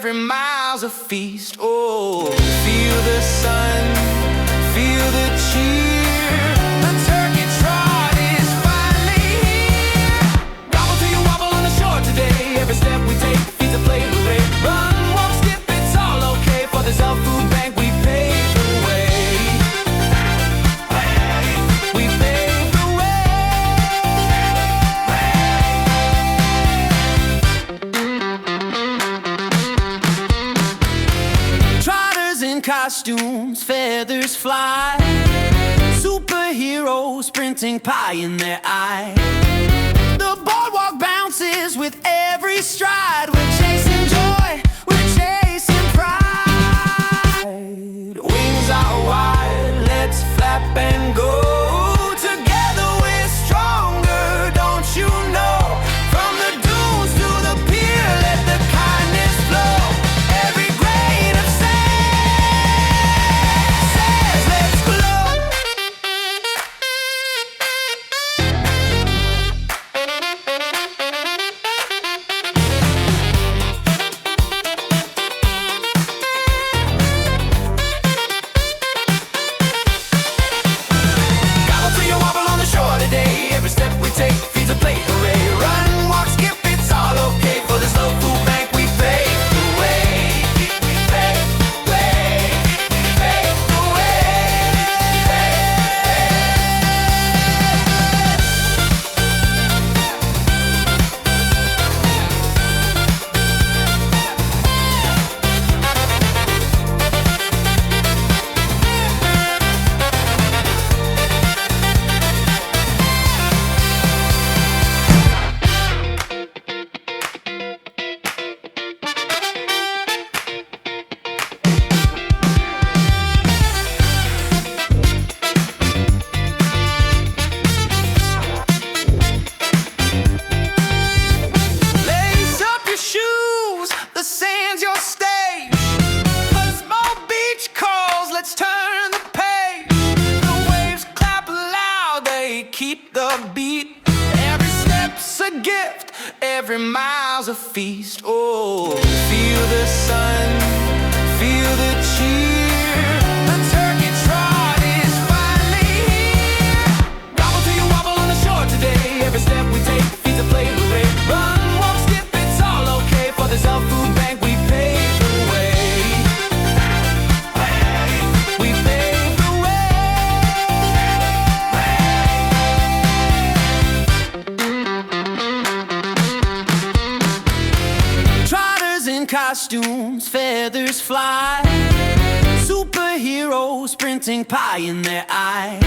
every mile's a feast. Oh, feel the sun, feel the cheer. The Turkey Trot is finally here. Gobble till you wobble on the shore today. Every step we take feeds a play parade. Run, walk, skip, it's all okay. For the SLO Food Bank we pave the way. We pave the way. Trotters in costumes, feathers fly. Superheroes sprinting, pie in their eye. The boardwalk bounces with every stride. We're chasing joy, we're chasing pride. Wings are wide, let's flap and go. Together we're stronger, don't you know? From the dunes to the pier, let the kindness flow. Every grain of sand says let's glow. Gobble till you wobble on the shore today. Every step we take feeds a plate array. Run, walk, skip, it's all okay. For the SLO Food Bank we pave the way. We pave the way. We pave the Lace up your shoes, the sand's your stage. Pismo Beach calls, let's turn the page. The waves clap loud, they keep the beat. Every step's a gift, every mile's a feast. Oh, feel the sun, feel the cheer. The Turkey Trot is finally here. Gobble till you wobble on the shore today. Every step we take feeds a play parade. Run, walk, skip, it's all okay. For the SLO Food Bank we pave the way. We pave the way. Trotters in costumes, feathers fly. Superheroes sprinting, pie in their eye.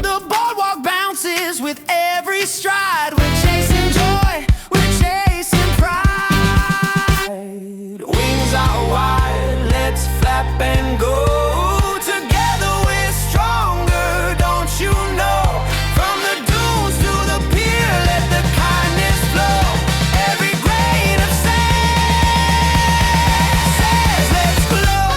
The boardwalk bounces with every stride. We're chasing joy, we're chasing pride. Wings are wide, let's flap and go. Together we're stronger, don't you know? From the dunes to the pier, let the kindness flow. Every grain of sand says let's glow.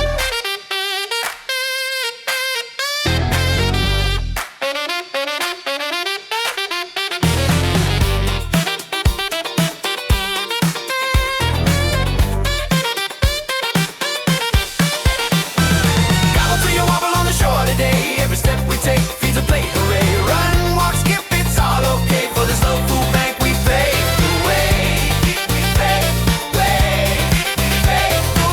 Gobble till you wobble on the shore today. Every step we take feeds a plate array. Run, walk, skip, it's all okay. For the SLO Food Bank we pave the way. We pave the way. We pave the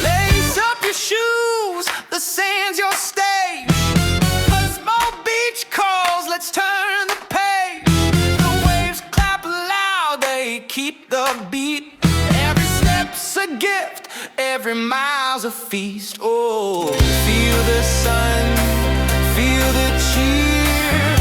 Lace up your shoes, the sand's your stage. Pismo Beach calls, let's turn the page. The waves clap loud, they keep the beat. Every step's a gift, every mile's a feast. Oh, feel the sun, feel the cheer.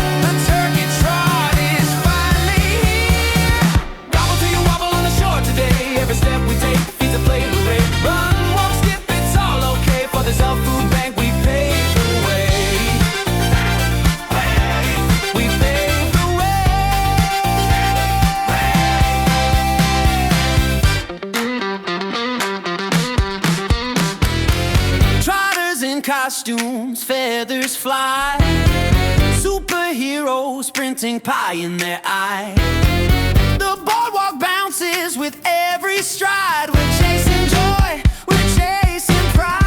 feathers fly. Superheroes sprinting, pie in their eye. The boardwalk bounces with every stride. We're chasing joy, we're chasing pride.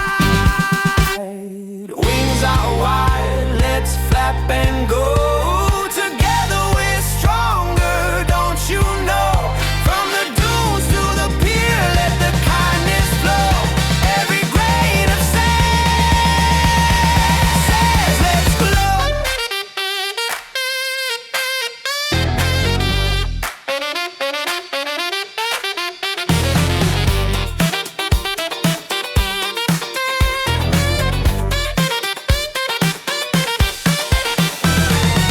Wings are wide, let's flap and go. Together we're stronger, don't you know? From the dunes to the pier, let the kindness flow. Every grain of sand says let's glow.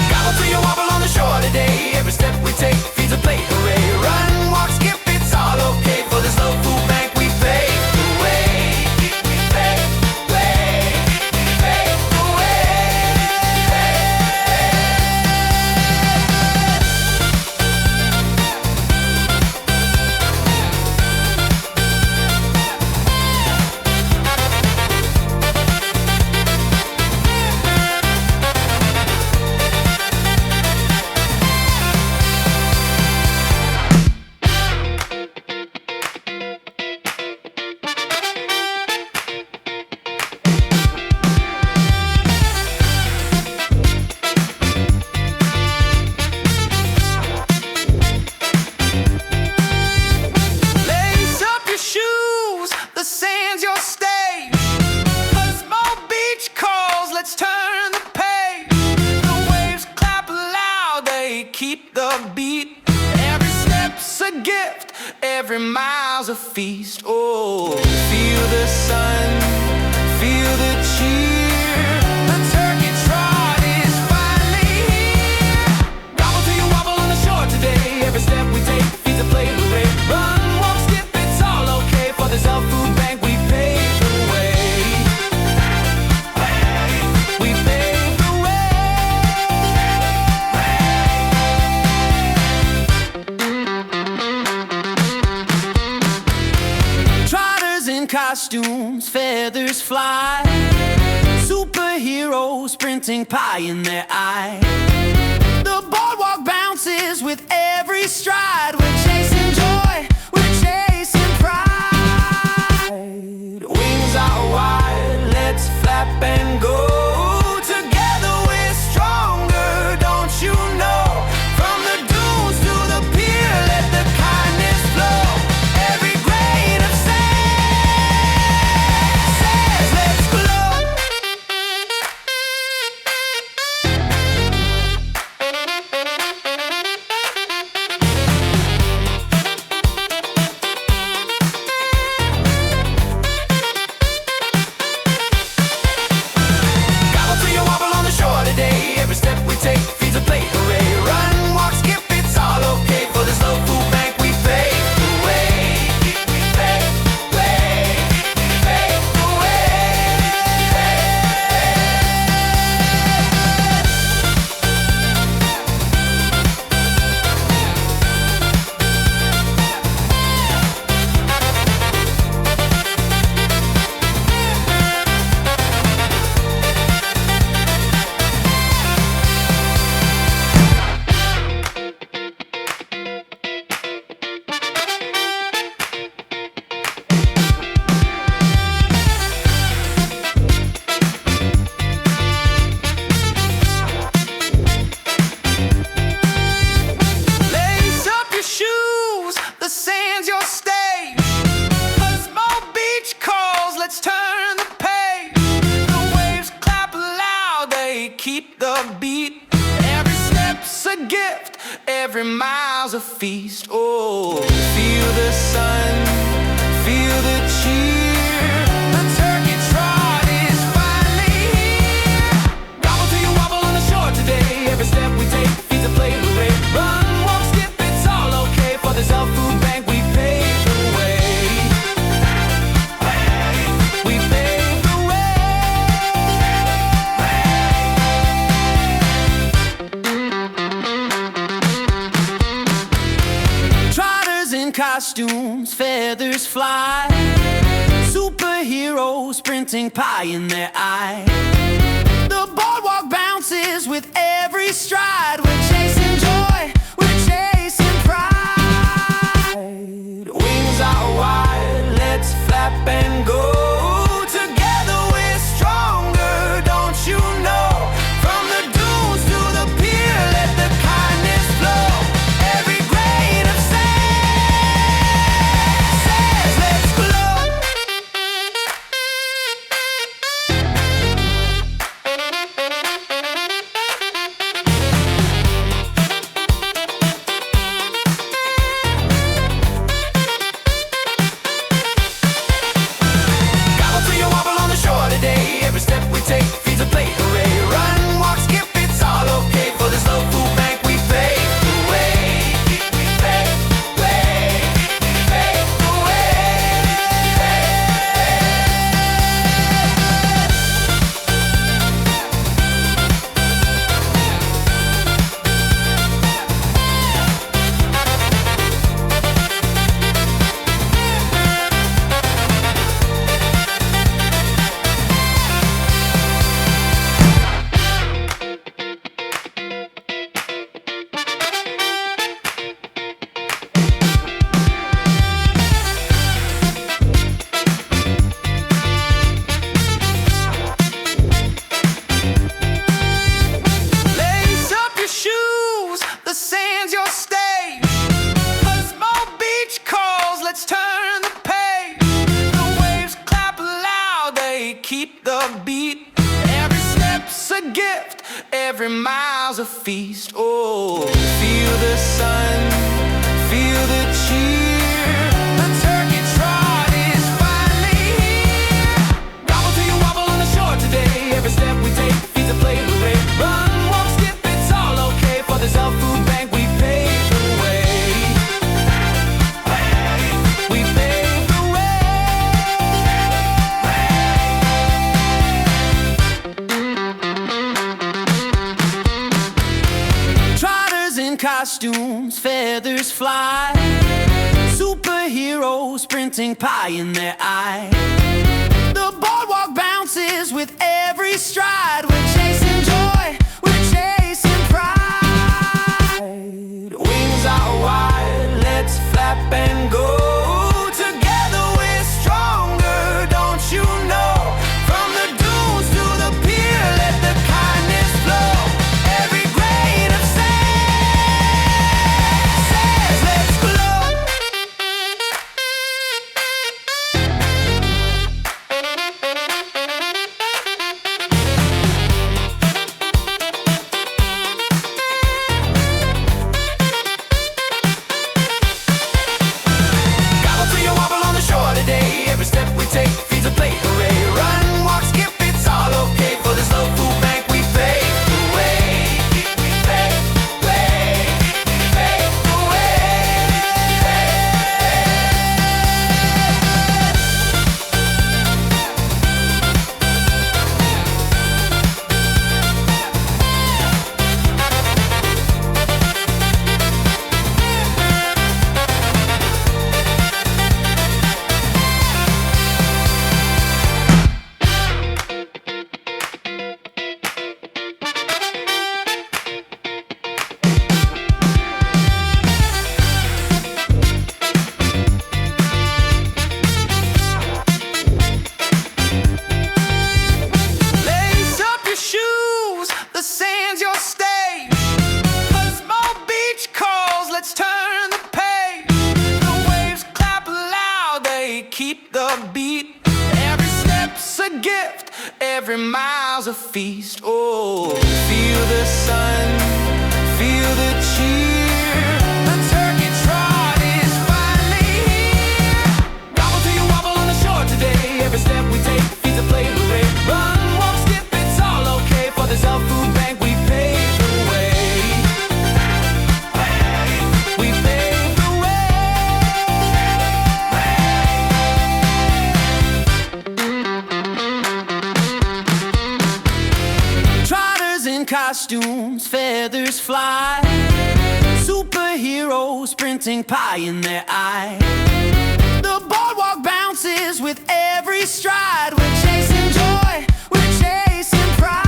Gobble till you wobble on the shore today. Every step we take feeds a plate, hooray. Run, walk, skip, it's all okay. For the SLO Food Bank we pave the way. We pave the way. We pave the way. Lace up your shoes, the sand's your stage. Pismo Beach calls, let's turn the page. The waves clap loud, they keep the beat. Every step's a gift, every mile's a feast. Oh, feel the sun, feel the cheer. The Turkey Trot is finally here. Gobble till you wobble on the shore today. Every step we take feeds a plate, hooray. Run, walk, skip, it's all okay. For the SLO Food Bank we pave the way. We pave the way. Trotters in costumes, feathers fly. Superheroes sprinting, pie in their eye. The boardwalk bounces with every stride. We're chasing joy, we're chasing pride. Wings are wide, let's flap and go. Together we're stronger, don't you know? From the dunes to the pier, let the kindness flow. Every grain of sand says let's glow. Gobble till you wobble on the shore today. Every step we take feeds a plate, hooray. Run, walk, skip, it's all okay. For the SLO Food Bank we pave the way. We pave the way. We pave the Lace up your shoes, the sand's your stage. Pismo Beach calls, let's turn the page. The waves clap loud, they keep the beat. Every step's a gift, every mile's a feast. Oh, feel the sun, feel the cheer. The Turkey Trot is finally here. Gobble till you wobble on the shore today. Every step we take feeds a plate, hooray. Run, walk, skip, it's all okay. For the SLO Food Bank we pave the way. We pave the way. Trotters in costumes, feathers fly. Superheroes sprinting, pie in their eye. The with every stride. We're chasing joy, we're chasing pride. Wings are wide, let's flap and go. Together we're stronger, don't you know? From the dunes to the pier, let the kindness flow. Every grain of sand says let's glow. Gobble till you wobble on the shore today. Every step we take feeds a plate, hooray. Run, walk, skip, it's all okay. For the SLO Food Bank we pave the way. We pave the way. Pave the way. Lace up your shoes, the sand's your stage. Pismo Beach calls, let's turn the page. The waves clap loud, they keep the beat. Every step's a gift, every mile's a feast. Oh, feel the sun, feel the cheer. The Turkey Trot is finally here. Gobble till you wobble on the shore today. Every step we take feeds a plate, hooray. Run, walk, skip, it's all okay. For the SLO Food Bank we pave the way. We pave the way. Trotters in costumes, feathers fly. Superheroes sprinting, pie in their eye. The boardwalk bounces with every stride. We're chasing joy, we're chasing pride. Wings are wide, let's flap and go. Together we're stronger, don't you know? From the dunes to the pier, let the kindness flow. Every grain of sand says let's glow. Gobble till you wobble on the shore today. Every step we take feeds a plate, hooray. Run, walk, skip, it's all okay. For the SLO Food Bank we pave the way. We pave the way. Pave the Lace up your shoes, the sand's your stage. Pismo Beach calls, let's turn the page. The waves clap loud, they keep the beat. Every step's a gift, every mile's a feast. Oh, feel the sun, feel the cheer. The Turkey Trot is finally here. Gobble till you wobble on the shore today. Every step we take feeds a plate, hooray. Run, walk, skip, it's all okay. For the SLO Food Bank we pave the way. We pave the way. Trotters in costumes, feathers fly. Superheroes sprinting, pie in their eye. The boardwalk bounces with every stride. We're chasing joy, we're chasing pride.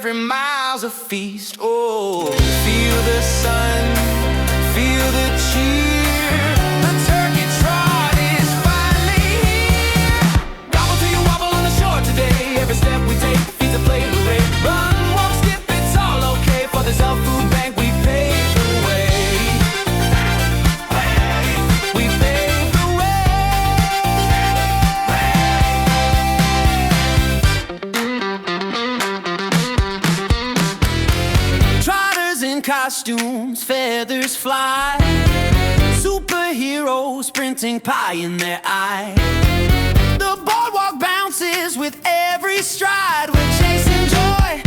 every mile's a feast. Oh, feel the sun, feel the cheer. The Turkey Trot is finally here. Gobble till you wobble on the shore today. Every step we take feeds a play hooray. Run, walk, skip, it's all okay. For the SLO Food Bank we paved the way. We paved the way. Trotters in costumes, feathers fly. Superheroes sprinting, pie in their eye. The boardwalk bounces with every stride. We're chasing joy